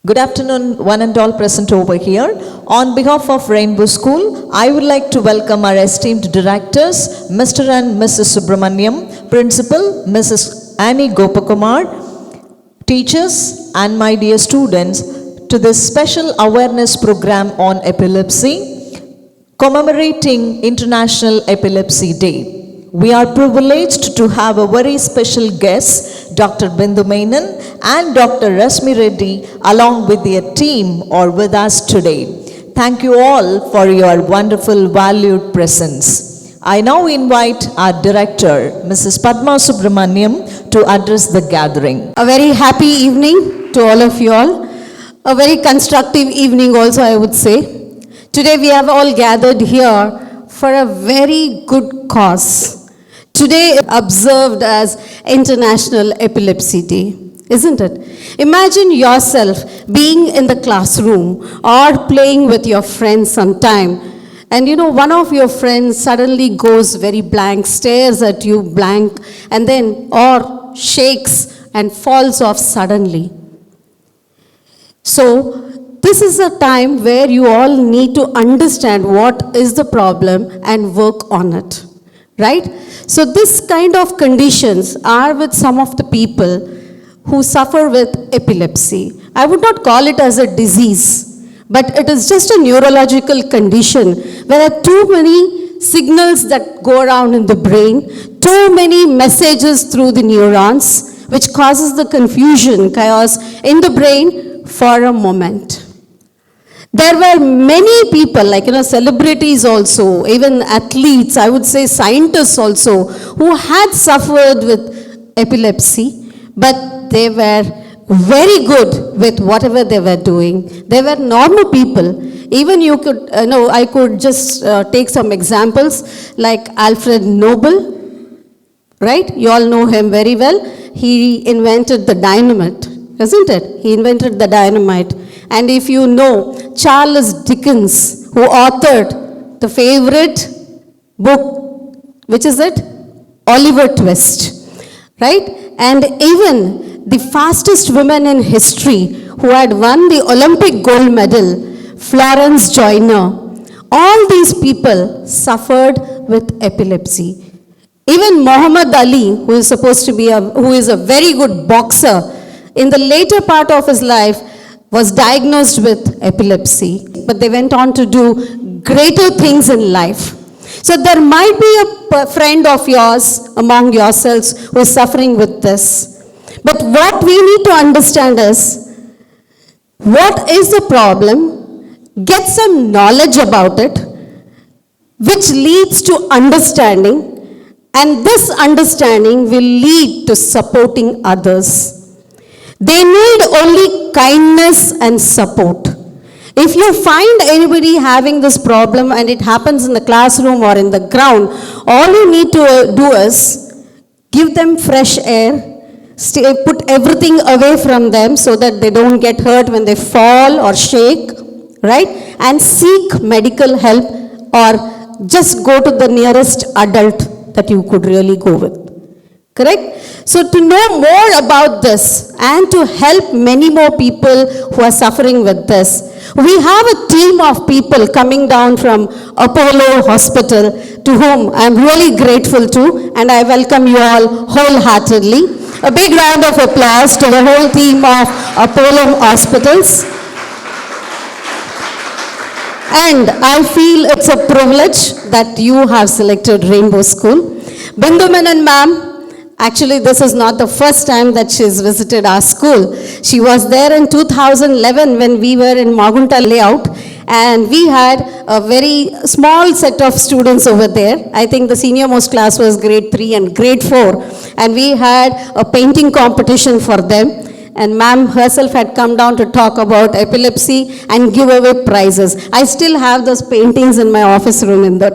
Good afternoon, one and all present over here. On behalf of Rainbow School, I would like to welcome our esteemed directors, Mr. and Mrs. Subramaniam, Principal, Mrs. Annie Gopakumar, teachers, and my dear students, to this special awareness program on epilepsy, commemorating International Epilepsy Day. We are privileged to have a very special guest, Dr. Bindu Menon and Dr. Rasmi Reddy, along with their team, are with us today. Thank you all for your wonderful, valued presence. I now invite our director, Mrs. Padma Subramaniam, to address the gathering. A very happy evening to all of you all. A very constructive evening also, I would say. Today we have all gathered here for a very good cause. Today observed as International Epilepsy Day, isn't it? Imagine yourself being in the classroom or playing with your friends sometime, and one of your friends suddenly goes very blank, stares at you blank, and then or shakes and falls off suddenly. So this is a time where you all need to understand what is the problem and work on it, right? So this kind of conditions are with some of the people who suffer with epilepsy. I would not call it as a disease, but it is just a neurological condition where there are too many signals that go around in the brain, too many messages through the neurons, which causes the confusion, chaos in the brain for a moment. There were many people, like celebrities also, even athletes, I would say scientists also, who had suffered with epilepsy, but they were very good with whatever they were doing. They were normal people. Even I could just take some examples like Alfred Nobel, right? You all know him very well. He invented the dynamite, isn't it? He invented the dynamite. And if you know Charles Dickens, who authored the favorite book, which is it? Oliver Twist, right? And even the fastest woman in history who had won the Olympic gold medal, Florence Joyner, all these people suffered with epilepsy. Even Muhammad Ali, who is a very good boxer, in the later part of his life, was diagnosed with epilepsy, but they went on to do greater things in life. So there might be a friend of yours among yourselves who is suffering with this. But what we need to understand is, what is the problem? Get some knowledge about it, which leads to understanding, and this understanding will lead to supporting others. They need only kindness and support. If you find anybody having this problem and it happens in the classroom or in the ground, all you need to do is give them fresh air, put everything away from them so that they don't get hurt when they fall or shake, right? And seek medical help or just go to the nearest adult that you could really go with. Correct? So to know more about this and to help many more people who are suffering with this, we have a team of people coming down from Apollo Hospital to whom I am really grateful to, and I welcome you all wholeheartedly. A big round of applause to the whole team of Apollo Hospitals. And I feel it's a privilege that you have selected Rainbow School. Bindu Menon ma'am, actually, this is not the first time that she has visited our school. She was there in 2011 when we were in Magunta layout, and we had a very small set of students over there. I think the senior most class was grade 3 and grade 4, and we had a painting competition for them. And ma'am herself had come down to talk about epilepsy and give away prizes. I still have those paintings in my office room in the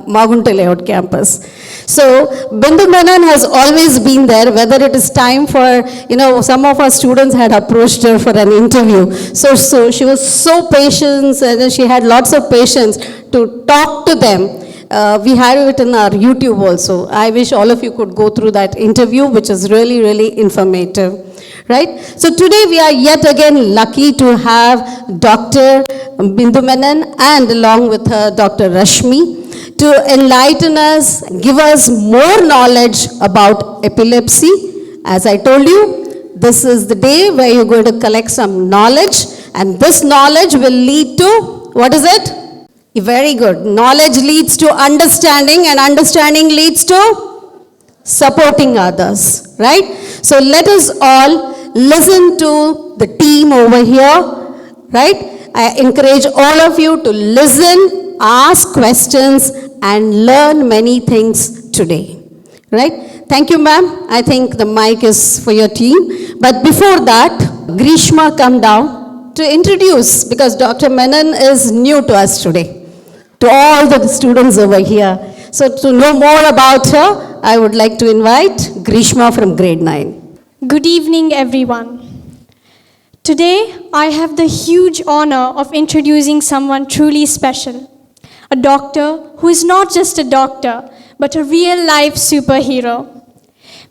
Magunta layout campus. So Bindu Menon has always been there, whether it is time for, some of our students had approached her for an interview. So she was so patient, and she had lots of patience to talk to them. We had it in our YouTube also. I wish all of you could go through that interview, which is really, really informative. right? So today we are yet again lucky to have Dr. Bindu Menon and along with her Dr. Rashmi to enlighten us, give us more knowledge about epilepsy. As I told you, this is the day where you're going to collect some knowledge, and this knowledge will lead to, what is it? Very good. Knowledge leads to understanding, and understanding leads to supporting others, right? So let us all listen to the team over here, right? I encourage all of you to listen, ask questions, and learn many things today, right? Thank you, ma'am. I think the mic is for your team. But before that, Grishma come down to introduce, because Dr. Menon is new to us today, to all the students over here. So to know more about her, I would like to invite Grishma from grade 9. Good evening, everyone. Today, I have the huge honor of introducing someone truly special. A doctor who is not just a doctor, but a real-life superhero.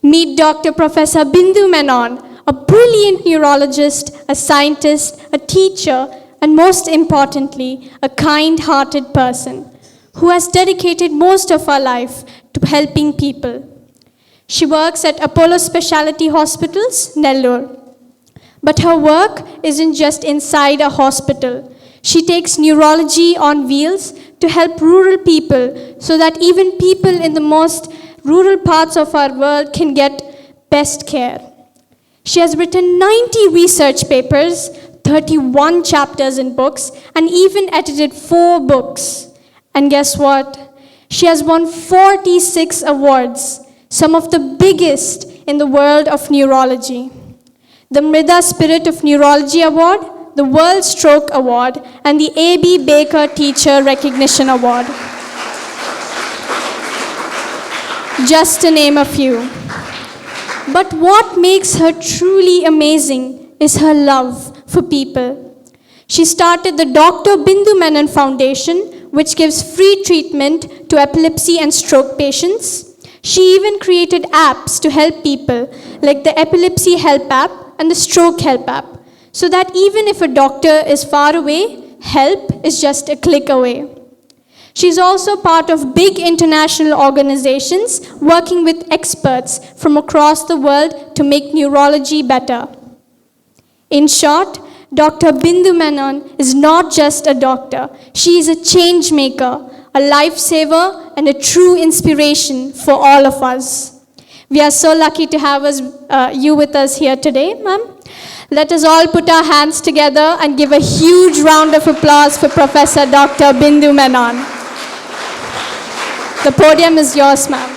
Meet Dr. Professor Bindu Menon, a brilliant neurologist, a scientist, a teacher, and most importantly, a kind-hearted person who has dedicated most of her life to helping people. She works at Apollo Specialty Hospitals, Nellore. But her work isn't just inside a hospital. She takes neurology on wheels to help rural people so that even people in the most rural parts of our world can get best care. She has written 90 research papers, 31 chapters in books, and even edited 4 books. And guess what? She has won 46 awards, some of the biggest in the world of neurology. The Mrida Spirit of Neurology Award, the World Stroke Award, and the A.B. Baker Teacher Recognition Award. Just to name a few. But what makes her truly amazing is her love for people. She started the Dr. Bindu Menon Foundation, which gives free treatment to epilepsy and stroke patients. She even created apps to help people, like the Epilepsy Help app and the Stroke Help app, so that even if a doctor is far away, help is just a click away. She's also part of big international organizations working with experts from across the world to make neurology better. In short, Dr. Bindu Menon is not just a doctor. She is a change maker, a lifesaver, and a true inspiration for all of us. We are so lucky to have you with us here today, ma'am. Let us all put our hands together and give a huge round of applause for Professor Dr. Bindu Menon. The podium is yours, ma'am.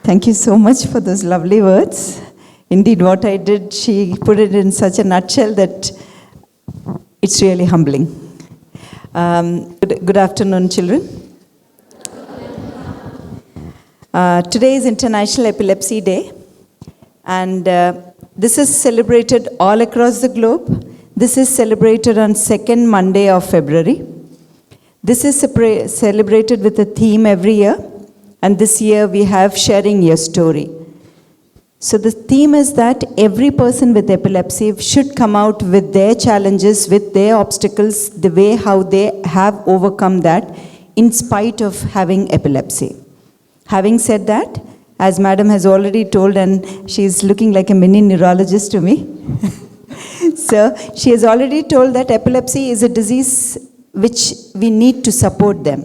Thank you so much for those lovely words. Indeed, what I did, she put it in such a nutshell that it's really humbling. Good afternoon, children. Today is International Epilepsy Day, and this is celebrated all across the globe. This is celebrated on second Monday of February. This is celebrated with a theme every year, and this year we have Sharing Your Story. So the theme is that every person with epilepsy should come out with their challenges, with their obstacles, the way how they have overcome that in spite of having epilepsy. Having said that, as Madam has already told, and she's looking like a mini neurologist to me, so she has already told that epilepsy is a disease which we need to support them.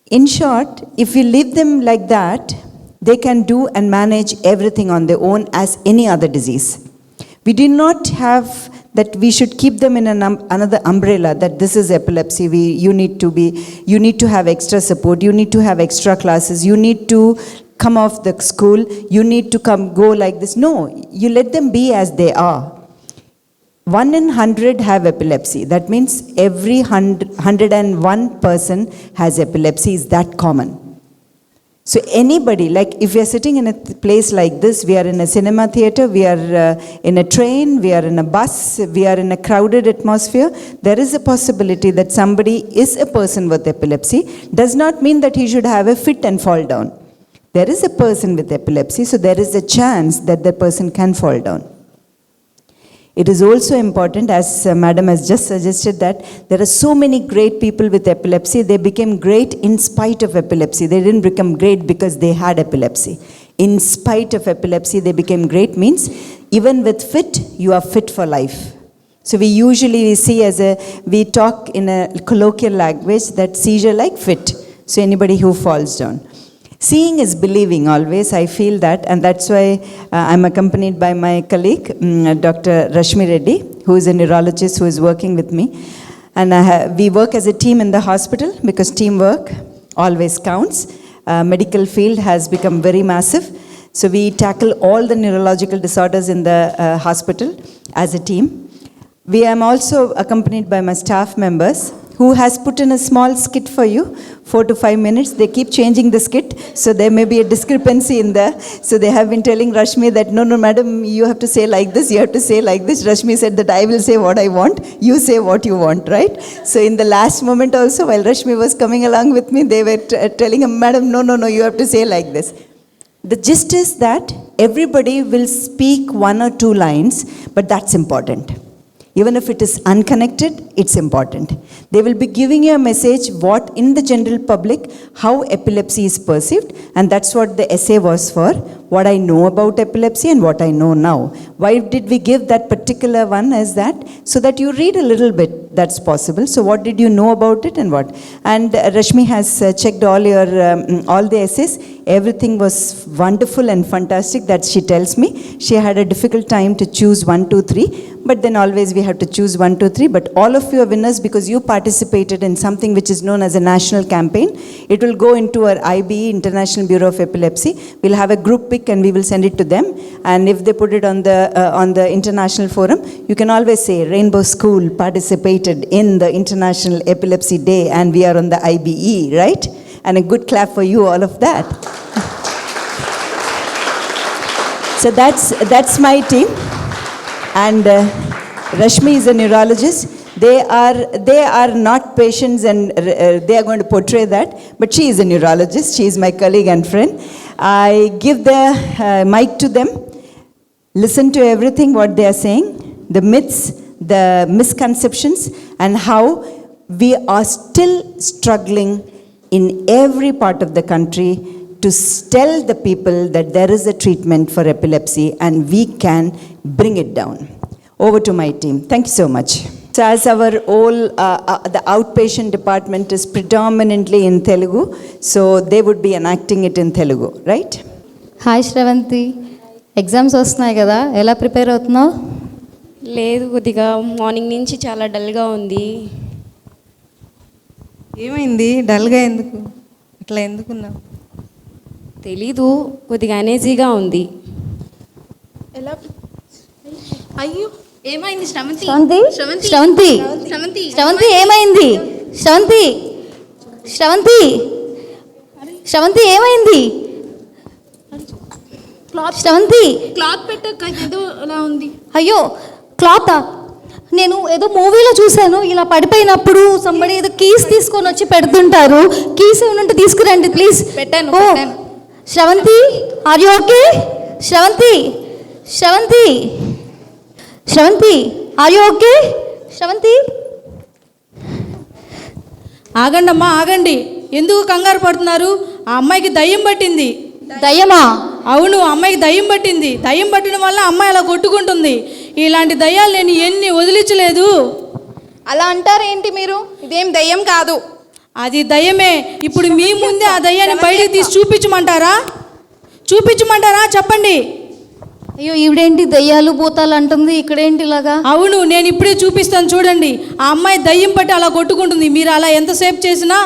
In short, if we leave them like that, they can do and manage everything on their own as any other disease. We do not have that we should keep them in another umbrella that this is epilepsy, you need to have extra support, you need to have extra classes, you need to come off the school, you need to go like this. No, you let them be as they are. 1 in 100 have epilepsy. That means every 101 person has epilepsy. Is that common? So anybody, like if we are sitting in a place like this, we are in a cinema theater, we are in a train, we are in a bus, we are in a crowded atmosphere, there is a possibility that somebody is a person with epilepsy. Does not mean that he should have a fit and fall down. there is a person with epilepsy, so there is a chance that the person can fall down. It is also important, as Madam has just suggested, that there are so many great people with epilepsy. They became great in spite of epilepsy. They didn't become great because they had epilepsy. In spite of epilepsy, they became great means even with fit, you are fit for life. So we talk in a colloquial language that seizure like fit. So anybody who falls down. Seeing is believing always, I feel that, and that's why I'm accompanied by my colleague, Dr. Rashmi Reddy, who is a neurologist who is working with me. And we work as a team in the hospital because teamwork always counts. Medical field has become very massive. So we tackle all the neurological disorders in the hospital as a team. We am also accompanied by my staff members who has put in a small skit for you, 4 to 5 minutes. They keep changing the skit, so there may be a discrepancy in there. So they have been telling Rashmi that, no, madam, you have to say like this, you have to say like this. Rashmi said that I will say what I want, you say what you want, right? So in the last moment also, while Rashmi was coming along with me, they were telling him, madam, no, you have to say like this. The gist is that everybody will speak 1 or 2 lines, but that's important. Even if it is unconnected, it's important. They will be giving you a message what in the general public, how epilepsy is perceived, and that's what the essay was for, what I know about epilepsy and what I know now. Why did we give that particular one as that? So that you read a little bit, that's possible. So what did you know about it and what? And Rashmi has checked all the essays. Everything was wonderful and fantastic that she tells me. She had a difficult time to choose 1, 2, 3. But then always we have to choose 1, 2, 3. But all of you are winners because you participated in something which is known as a national campaign. It will go into our IBE, International Bureau of Epilepsy. We'll have a group pick and we will send it to them. And if they put it on the international forum, you can always say Rainbow School participated in the International Epilepsy Day and we are on the IBE, right? And a good clap for you, all of that. So that's my team. And Rashmi is a neurologist. They are not patients and they are going to portray that, but she is a neurologist. She is my colleague and friend. I give the mic to them, listen to everything what they are saying, the myths, the misconceptions, and how we are still struggling in every part of the country to tell the people that there is a treatment for epilepsy and we can bring it down. Over to my team. Thank you so much. So as our the outpatient department is predominantly in Telugu, so they would be enacting it in Telugu, right? Hi Shravanti. Exams వస్తున్నాయి కదా, ఎలా prepare అవుతున్నావు? లేదు, కొద్దిగా morning నుంచి చాలా డల్గా ఉంది. ఏమైంది డల్గా ఎందుకు, అట్లా ఎందుకున్నావు? తెలీదు, కొద్దిగా ఎనర్జీగా ఉంది. ఎలా? అయ్యో ఏమైంది శ్రవంతి? శ్రవంతి ఏమైంది? శ్రవంతి ఏమైంది? క్లాత్ పెట్టక ఏదో అలా ఉంది. అయ్యో క్లాతా? నేను ఏదో మూవీలో చూశాను, ఇలా పడిపోయినప్పుడు సంబడి ఏదో కీస్ తీసుకొని వచ్చి పెడుతుంటారు. కీస్ ఏమంటే తీసుకురండి ప్లీజ్. పెట్టాను. Sravanthi, are you okay? Sravanthi, are you okay? Sravanthi, ఆగండి అమ్మా, ఆగండి. ఎందుకు కంగారు పడుతున్నారు? ఆ అమ్మాయికి దయ్యం పట్టింది. దయ్యమా? అవును, అమ్మాయికి దయ్యం పట్టింది. దయ్యం పట్టడం వల్ల అమ్మాయి అలా కొట్టుకుంటుంది. ఇలాంటి దయ్యాలు నేను ఎన్ని వదిలించలేదు. అలా అంటారేంటి మీరు? ఇదేం దయ్యం కాదు. అది దయ్యమే. ఇప్పుడు మీ ముందే ఆ దయ్యాన్ని బయటికి తీసి చూపించమంటారా? చెప్పండి. అయ్యో ఈవిడేంటి దయ్యాలు భూతాలు అంటుంది, ఇక్కడేంటి ఇలాగా? అవును, నేను ఇప్పుడే చూపిస్తాను చూడండి. ఆ అమ్మాయి దయ్యం పట్టి అలా కొట్టుకుంటుంది. మీరు అలా ఎంతసేపు చేసినా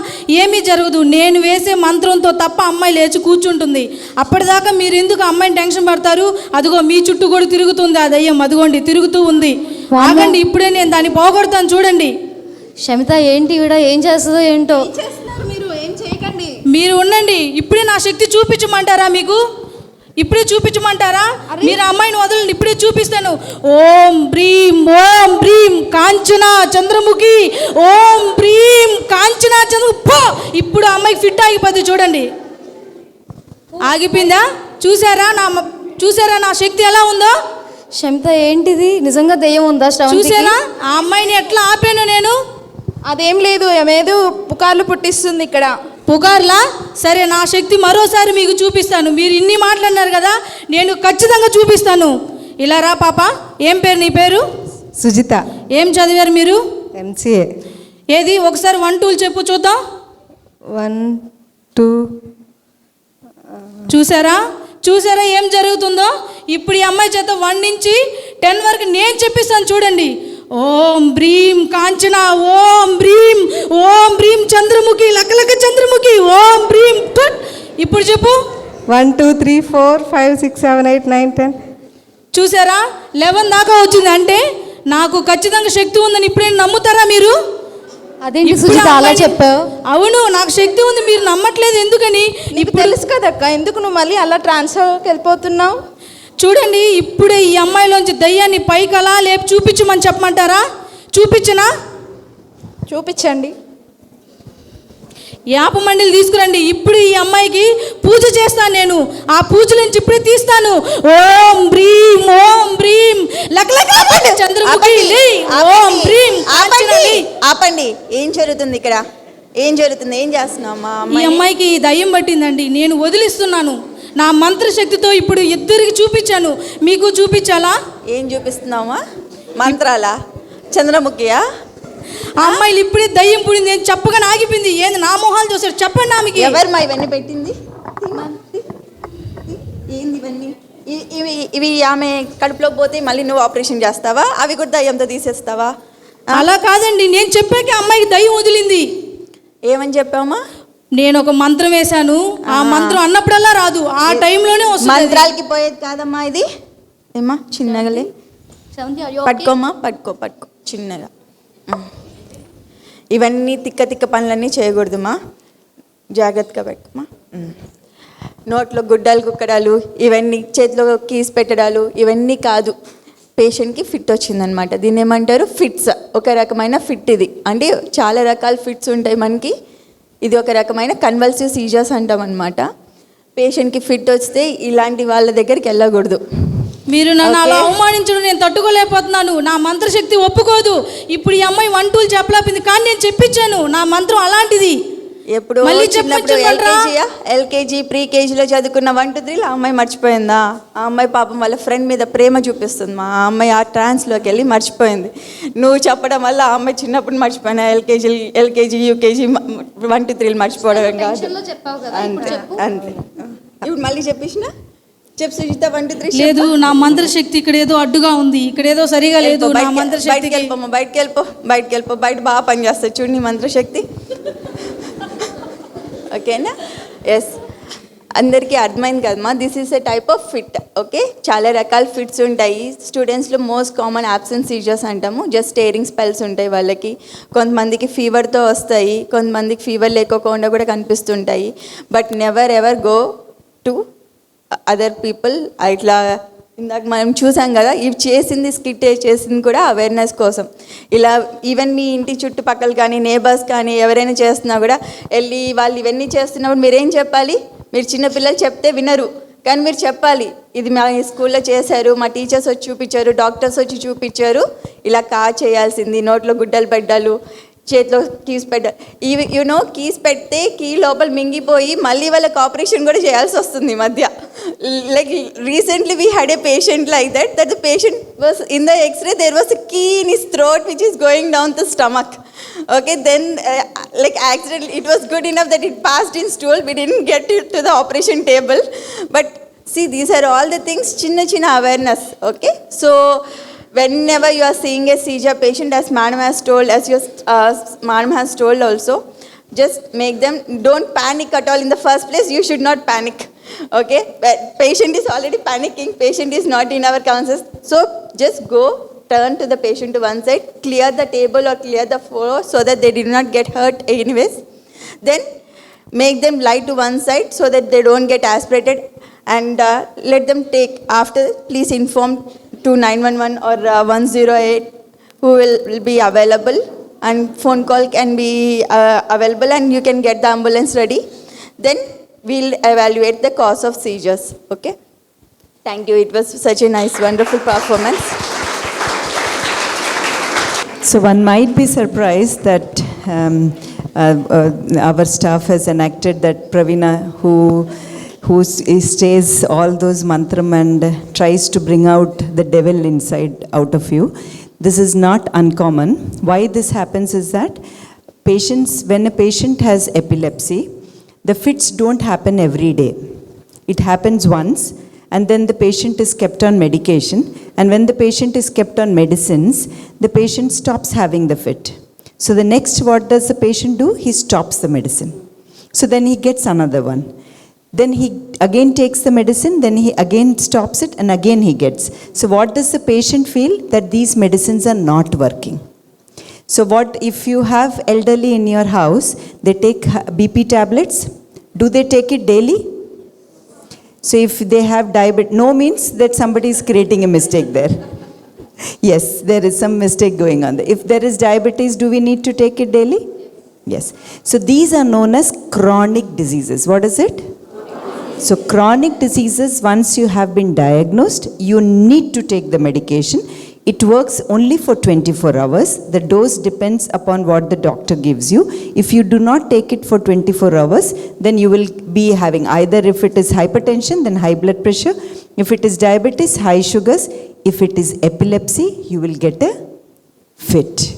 ఏమీ జరగదు. నేను వేసే మంత్రంతో తప్ప అమ్మాయి లేచి కూర్చుంటుంది. అప్పటిదాకా మీరు ఎందుకు అమ్మాయిని టెన్షన్ పడతారు? అదిగో మీ చుట్టూ కూడా తిరుగుతుంది ఆ దయ్యం. అదిగోండి తిరుగుతూ ఉంది. ఆగండి, ఇప్పుడే నేను దాన్ని పోగొడతాను చూడండి. శమిత ఏంటి ఈవిడ ఏం చేస్తుందో ఏంటో. మీరు ఏం చేయకండి. మీరు ఉండండి. ఇప్పుడే నా శక్తి చూపించమంటారా? మీకు ఇప్పుడే చూపించమంటారా? మీరు అమ్మాయిని వదలండి, ఇప్పుడే చూపిస్తాను. ఓం బ్రీం కాంచన చంద్రముఖి, ఓం బ్రీం కాంచన చంద్రముఖి. ఇప్పుడు అమ్మాయికి ఫిట్ ఆగిపోతుంది చూడండి. ఆగిపోయిందా? చూసారా నా శక్తి ఎలా ఉందో? శమిత ఏంటిది, నిజంగా దెయ్యం ఉందా శ్రవంతికి? చూసారా ఆ అమ్మాయిని ఎట్లా ఆపాను నేను? అదేం లేదు, ఏమేదో పుకార్లు పుట్టిస్తుంది ఇక్కడ. పుకార్లా? సరే, నా శక్తి మరోసారి మీకు చూపిస్తాను. మీరు ఇన్ని మాట్లాడినారు కదా, నేను ఖచ్చితంగా చూపిస్తాను. ఇలా రా పాప. ఏం పేరు నీ పేరు? సుజిత. ఏం చదివారు మీరు? MCA. ఏది ఒకసారి 1 2 చెప్పు చూద్దాం. 1 2. చూసారా ఏం జరుగుతుందో? ఇప్పుడు ఈ అమ్మాయి చేత 1 నుంచి 10 వరకు నేను చెప్పిస్తాను చూడండి. ఓం బ్రీం కాంచన, ఓం బ్రీం చంద్రముఖి, లకలక చంద్రముఖి, ఓం బ్రీం తుట్. ఇప్పుడు చెప్పు. 1 2 3 4 5 6 7 8 9 10. చూసారా 11 దాకా వచ్చింది. అంటే నాకు ఖచ్చితంగా శక్తి ఉందని ఇప్పుడే నమ్ముతారా మీరు? అదేంటి సుజిత అలా చెప్పావు? అవును, నాకు శక్తి ఉంది, మీరు నమ్మట్లేదు ఎందుకని? నీకు తెలుసు కదక్క, ఎందుకు నువ్వు మళ్ళీ అలా ట్రాన్స్ఫర్కి వెళ్ళిపోతున్నావు? చూడండి, ఇప్పుడే ఈ అమ్మాయిలోంచి దయ్యాన్ని పైకి అలా లేపి చూపించమని చెప్పమంటారా? చూపించనా? చూపించండి. యాప మండలి తీసుకురండి. ఇప్పుడు ఈ అమ్మాయికి పూజ చేస్తాను నేను. ఆ పూజ నుంచి ఇప్పుడే తీస్తాను. ఓం బ్రీం లకలక చంద్రముఖి, ఓం బ్రీం ఆపండి. ఏం జరుగుతుంది ఇక్కడ? ఏం చేస్తున్నావు మా ఈ అమ్మాయికి దయ్యం పట్టిందండి. నేను వదిలిస్తున్నాను. నా మంత్రశక్తితో ఇప్పుడు ఇద్దరికి చూపించాను. మీకు చూపించాలా? ఏం చూపిస్తున్నావా? మంత్రాలా? చంద్రముఖియా? ఆ అమ్మాయిలు ఇప్పుడే దయ్యం పుడింది అని చెప్పగానే ఆగిపోయింది. ఏంది నా మొహాలు చూసారు? చెప్పండి ఆమెకి. ఎవరు మా ఇవన్నీ పెట్టింది? ఏంది ఇవన్నీ? ఇవి ఆమె కడుపులోకి పోతే మళ్ళీ నువ్వు ఆపరేషన్ చేస్తావా? అవి కూడా దయ్యంతో తీసేస్తావా? అలా కాదండి, నేను చెప్పాక అమ్మాయికి దయ్యం వదిలింది. ఏమని చెప్పామా? నేను ఒక మంత్రం వేశాను. ఆ మంత్రం అన్నప్పుడల్లా రాదు, ఆ టైంలోనే వస్తుంది. మంత్రాలకి పోయేది కాదమ్మా ఇది. ఏమ్మా చిన్నగలే పట్టుకోమ్మా, పట్టుకో చిన్నగా. ఇవన్నీ తిక్క పనులన్నీ చేయకూడదుమా, జాగ్రత్తగా పెట్టుకోమా. నోట్లో గుడ్డలు కుక్కడాలు, ఇవన్నీ చేతిలో కీస్ పెట్టడాలు, ఇవన్నీ కాదు. పేషెంట్కి ఫిట్ వచ్చిందనమాట. దీన్ని ఏమంటారు? ఫిట్స్. ఒక రకమైన ఫిట్ ఇది. అంటే చాలా రకాల ఫిట్స్ ఉంటాయి మనకి. ఇది ఒక రకమైన కన్వల్సివ్ సీజర్స్ అంటాం అనమాట. పేషెంట్కి ఫిట్ వస్తే ఇలాంటి వాళ్ళ దగ్గరికి వెళ్ళకూడదు. మీరు నన్ను అలా అవమానించడం నేను తట్టుకోలేకపోతున్నాను. నా మంత్రశక్తి ఒప్పుకోదు. ఇప్పుడు ఈ అమ్మాయి 1 2 చెప్పలేపింది, కానీ నేను చెప్పించాను. నా మంత్రం అలాంటిది. ఎప్పుడు చిన్నప్పుడు ఎల్కేజీ ప్రీ కేజీలో చదువుకున్న 1 2 3 ఆ అమ్మాయి మర్చిపోయిందా? ఆ అమ్మాయి పాపం వాళ్ళ ఫ్రెండ్ మీద ప్రేమ చూపిస్తుంది. మా అమ్మాయి ఆ ట్రాన్స్లోకి వెళ్ళి మర్చిపోయింది. నువ్వు చెప్పడం వల్ల ఆ అమ్మాయి చిన్నప్పుడు మర్చిపోయినా. ఎల్కేజీ యూకేజీ 1 2 3 మర్చిపోవడం కాదు. అంతే. ఇప్పుడు మళ్ళీ చెప్పేసిన చెప్పు సుజిత. 1 2 3 లేదు, నా మంత్రశక్తి ఇక్కడ ఏదో అడ్డుగా ఉంది, ఇక్కడ ఏదో సరిగా లేదు. నా మంత్రశక్తి బయటికి వెళ్ళిపో. బయట బాగా పనిచేస్తుంది చూడు నీ మంత్రశక్తి. ఓకేనా? ఎస్, అందరికీ అర్థమైంది కదమ్మా. This is a type of fit. Okay, చాలా రకాల ఫిట్స్ ఉంటాయి. స్టూడెంట్స్లో మోస్ట్ కామన్ యాబ్సెంట్ సీజర్స్ అంటాము. జస్ట్ స్టేరింగ్ స్పెల్స్ ఉంటాయి వాళ్ళకి. కొంతమందికి ఫీవర్తో వస్తాయి, కొంతమందికి ఫీవర్ లేకోకుండా కూడా కనిపిస్తుంటాయి. But never ever go to other people. ఇట్లా ఇందాక మనం చూసాం కదా, ఇవి చేసింది స్కిట్ చేసింది కూడా అవేర్నెస్ కోసం. ఇలా ఈవెన్ మీ ఇంటి చుట్టుపక్కల కానీ నేబర్స్ కానీ ఎవరైనా చేస్తున్నా కూడా వెళ్ళి వాళ్ళు ఇవన్నీ చేస్తున్నప్పుడు మీరేం చెప్పాలి? మీరు చిన్నపిల్లలు చెప్తే వినరు, కానీ మీరు చెప్పాలి, ఇది మా స్కూల్లో చేశారు, మా టీచర్స్ వచ్చి చూపించారు, డాక్టర్స్ వచ్చి చూపించారు, ఇలా చేయాల్సింది. నోట్లో గుడ్డలు పెట్టాలు, చేతిలో కీస్ పెట్టాలి. యూనో కీస్ పెడితే కీ లోపల మింగిపోయి మళ్ళీ వాళ్ళకి ఆపరేషన్ కూడా చేయాల్సి వస్తుంది ఈ మధ్య. Like recently we had a patient like that the patient was in the x-ray, there was a key in his throat which is going down the stomach. Okay, then like accidentally, it was good enough that it passed in stool. We didn't get it to the operation table. But see, these are all the things, chinna awareness. Okay, so whenever you are seeing a seizure patient, as madam has told, as your madam has told also, just make them, don't panic at all. In the first place, you should not panic. Okay, but patient is already panicking, patient is not in our conscious, so just go, turn to the patient to one side, clear the table or clear the floor so that they did not get hurt anyways. Then make them lie to one side so that they don't get aspirated, and let them take. After, please inform to 911 or 108 who will be available, and phone call can be available, and you can get the ambulance ready. Then we'll evaluate the cause of seizures. Okay? Thank you. It was such a nice, wonderful performance. So one might be surprised that our staff has enacted that Pravina, who stays all those mantram and tries to bring out the devil inside out of you. This is not uncommon. Why this happens is that when a patient has epilepsy, the fits don't happen every day. It happens once, and then the patient is kept on medication. And when the patient is kept on medicines, the patient stops having the fit. So the next, what does the patient do? He stops the medicine. So then he gets another one. Then he again takes the medicine, then he again stops it, and again he gets. So what does the patient feel? That these medicines are not working. So what if you have elderly in your house, they take BP tablets? Do they take it daily? So if they have diabetes, no means that somebody is creating a mistake there. Yes, there is some mistake going on there. If there is diabetes, do we need to take it daily? Yes. So these are known as chronic diseases. What is it? So chronic diseases, once you have been diagnosed, you need to take the medication. It works only for 24 hours. The dose depends upon what the doctor gives you. If you do not take it for 24 hours, then you will be having either, if it is hypertension, then high blood pressure. If it is diabetes, high sugars. If it is epilepsy, you will get a fit.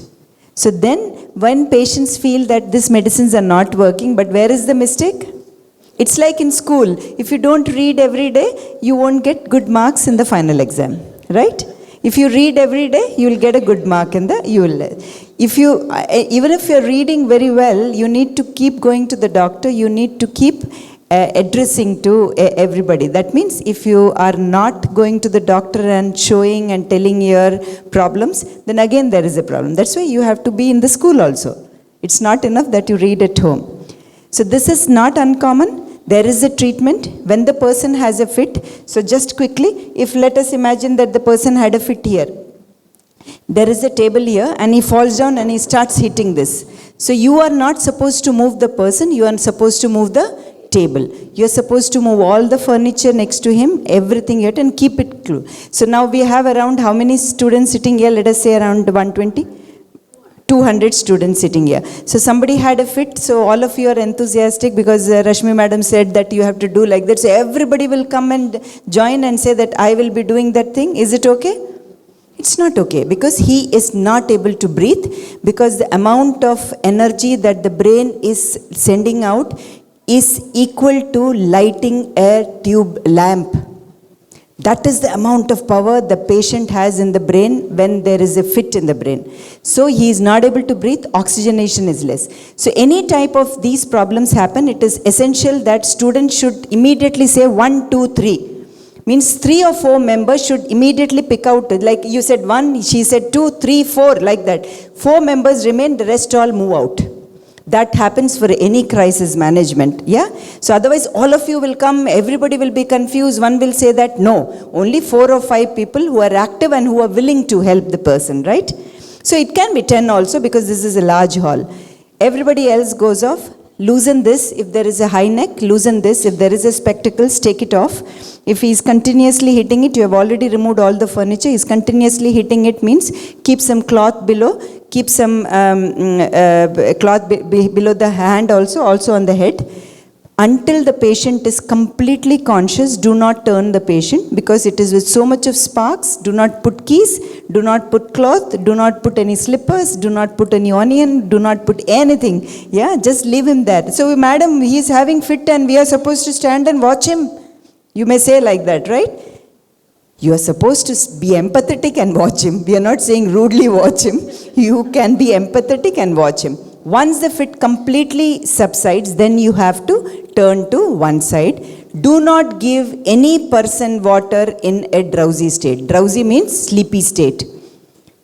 So then when patients feel that these medicines are not working, but where is the mistake? It's like in school. If you don't read every day, you won't get good marks in the final exam, right? If you read every day, you will get a good mark in the, even if you're reading very well, you need to keep going to the doctor, you need to keep addressing to everybody. That means if you are not going to the doctor and showing and telling your problems, then again there is a problem. That's why you have to be in the school also. It's not enough that you read at home. So this is not uncommon. There is a treatment when the person has a fit. So just quickly, if let us imagine that the person had a fit here. There is a table here and he falls down and he starts hitting this. So you are not supposed to move the person, you are supposed to move the table. You are supposed to move all the furniture next to him, everything yet, and keep it close. So now we have around how many students sitting here? Let us say around 120. 200 students sitting here. So somebody had a fit, so all of you are enthusiastic because Rashmi madam said that you have to do like that. So everybody will come and join and say that I will be doing that thing. Is it okay? It's not okay because he is not able to breathe because the amount of energy that the brain is sending out is equal to lighting a tube lamp. That is the amount of power the patient has in the brain when there is a fit in the brain. So he is not able to breathe, oxygenation is less. So any type of these problems happen, it is essential that students should immediately say 1, 2, 3. Means 3 or 4 members should immediately pick out, like you said 1, she said 2, 3, 4, like that. 4 members remain, the rest all move out. That happens for any crisis management, yeah? So otherwise all of you will come, everybody will be confused, one will say that no, only 4 or 5 people who are active and who are willing to help the person, right? So it can be 10 also because this is a large hall. Everybody else goes off, loosen this, if there is a high neck, loosen this, if there is a spectacles, take it off. If he is continuously hitting it, you have already removed all the furniture, he is continuously hitting it means keep some cloth below, keep some cloth below the hand also on the head. Until the patient is completely conscious, do not turn the patient because it is with so much of sparks. Do not put keys, do not put cloth, do not put any slippers, do not put any onion, do not put anything. Yeah, just leave him there. So madam, he is having fit and we are supposed to stand and watch him. You may say like that, right? You are supposed to be empathetic and watch him. We are not saying rudely watch him. You can be empathetic and watch him. Once the fit completely subsides, then you have to turn to one side. Do not give any person water in a drowsy state. Drowsy means sleepy state.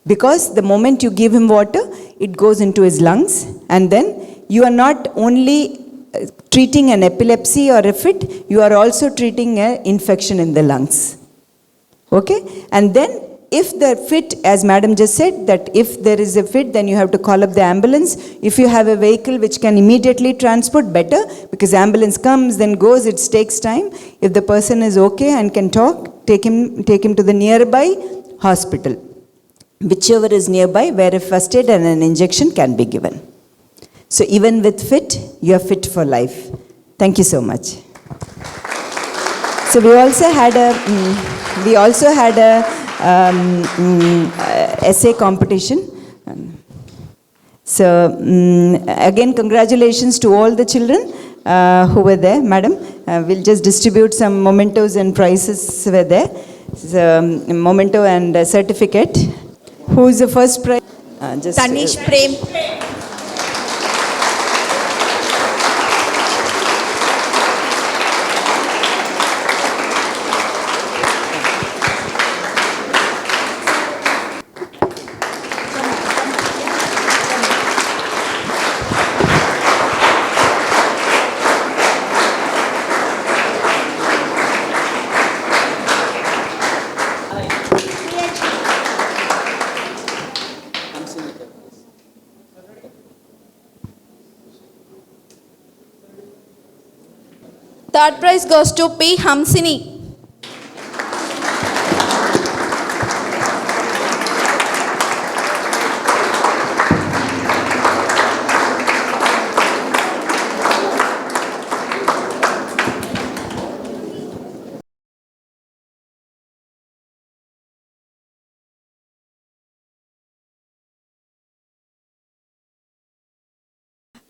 Because the moment you give him water, it goes into his lungs and then you are not only treating an epilepsy or a fit, you are also treating an infection in the lungs. Okay? And then if the fit, as madam just said, that if there is a fit, then you have to call up the ambulance. If you have a vehicle which can immediately transport, better, because ambulance comes, then goes, it takes time. If the person is okay and can talk, take him to the nearby hospital, whichever is nearby, where a first aid and an injection can be given. So even with fit, you are fit for life. Thank you so much. So we also had a essay competition. So again, congratulations to all the children who were there. Madam, we'll just distribute some mementos and prizes were there. So, memento and certificate. Who is the first prize? Tanish Prem. Third prize goes to P. Hamsini.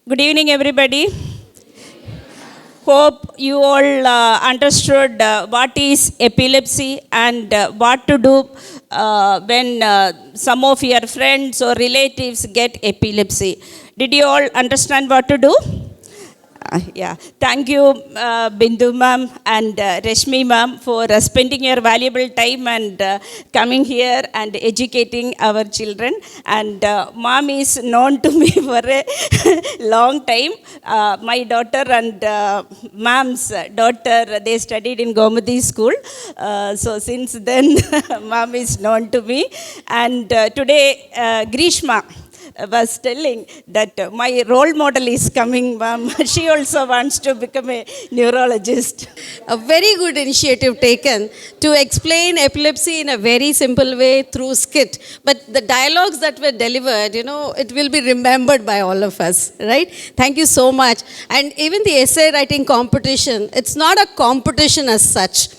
Good evening, everybody. Hope you all understood what is epilepsy and what to do when some of your friends or relatives get epilepsy. Did you all understand what to do? Yeah, thank you, Bindu ma'am and Rashmi ma'am for spending your valuable time and coming here and educating our children. And ma'am is known to me for a long time. My daughter and ma'am's daughter, they studied in Gomadi school. So since then, ma'am is known to me. And today, Grishma was telling that my role model is coming, ma'am. She also wants to become a neurologist. A very good initiative taken to explain epilepsy in a very simple way through skit. But the dialogues that were delivered, it will be remembered by all of us, right? Thank you so much. And even the essay writing competition, it's not a competition as such.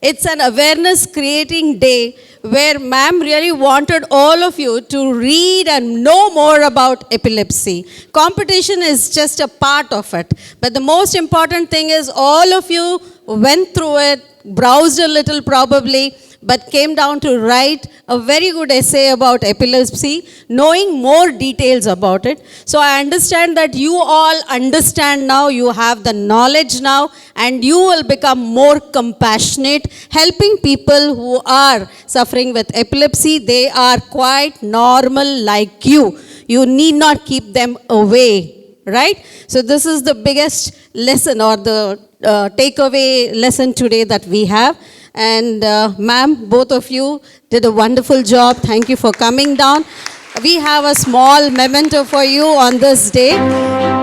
It's an awareness creating day where ma'am really wanted all of you to read and know more about epilepsy. Competition is just a part of it. But the most important thing is all of you went through it, browsed a little probably, but came down to write a very good essay about epilepsy, knowing more details about it. So I understand that you all understand now, you have the knowledge now, and you will become more compassionate, helping people who are suffering with epilepsy. They are quite normal like you. You need not keep them away, right? So this is the biggest lesson or the takeaway lesson today that we have. And ma'am, both of you did a wonderful job. Thank you for coming down. We have a small memento for you on this day.